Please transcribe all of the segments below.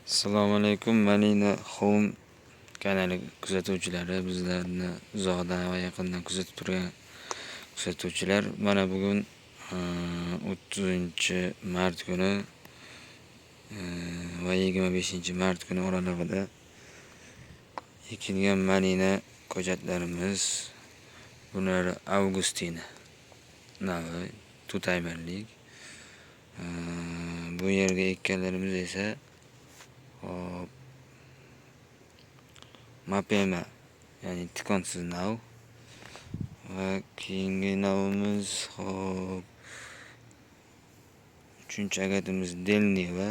Assalomu alaykum. Manina Home kanali kuzatuvchilari, bizlarni uzoqdan va yaqindan kuzatib turgan kuzatuvchilar, mana bugun 30-mart kuni va 25-mart kuni oralig'ida ekilgan manina ko'chatlarimiz. Bular Avgustina navi tutaymanlik. Bu yerga ekkanlarimiz esa Mapema, ya'ni tikonsiz nav. Va keyingi navimiz 3-agatimiz Delni va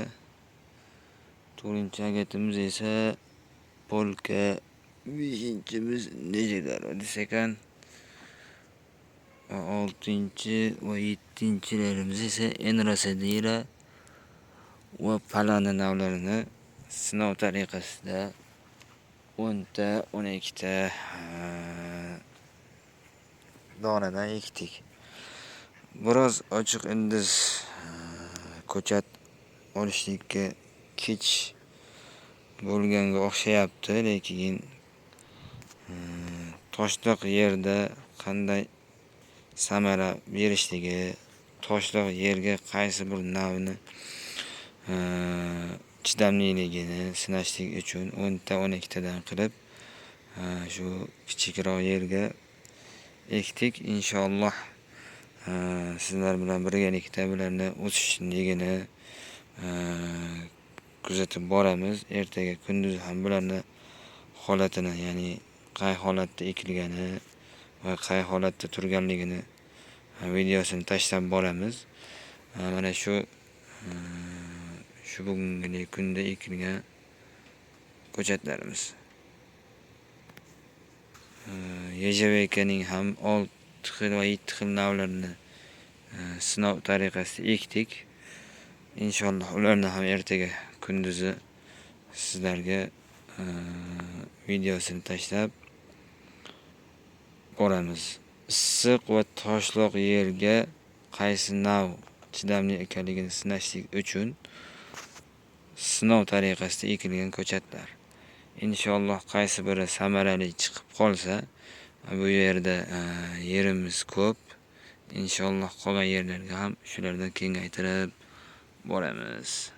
4-agatimiz esa Polka, 5-imiz Nejedaro desekan, 6 va 7-larimiz esa Enrasadira va Palana navlarini sinov tariqasida 10ta, 12ta donadan ekdik. Biroz ochiq indiz ko'chat olishlikka kech bo'lganga o'xshayapti, lekin toshliq yerda qanday samara berishligi, toshliq yerga qaysi bir navni chidamliligini sinashlik uchun 10ta, 12tadan qilib shu kichikroq yerga ekdik. Inshaalloh sizlar bilan birgalikda bularni o'sishligini kuzatib boramiz. Ertaga kunduz ham bularni holatini, ya'ni qay holatda ekilgani va qay holatda turganligini videosini tashlab boramiz. Mana shu bugungi kunda ekilgan ko'chatlarimiz. Yejavekaning ham 6 xil va 7 xil navlarini sinov tariqasida ekdik. Inshaalloh ularni ham ertaga kunduzi sizlarga videosini tashlab boramiz. Issiq va toshliq yerga qaysi nav chidamli ekanligini sinashlik uchun sinov tariqasida ekilgan ko'chatlar. Inshaalloh qaysi biri samarali chiqib qolsa, bu yerda yerimiz ko'p. Inshaalloh qolgan yerlarga ham shulardan kengaytirib boramiz.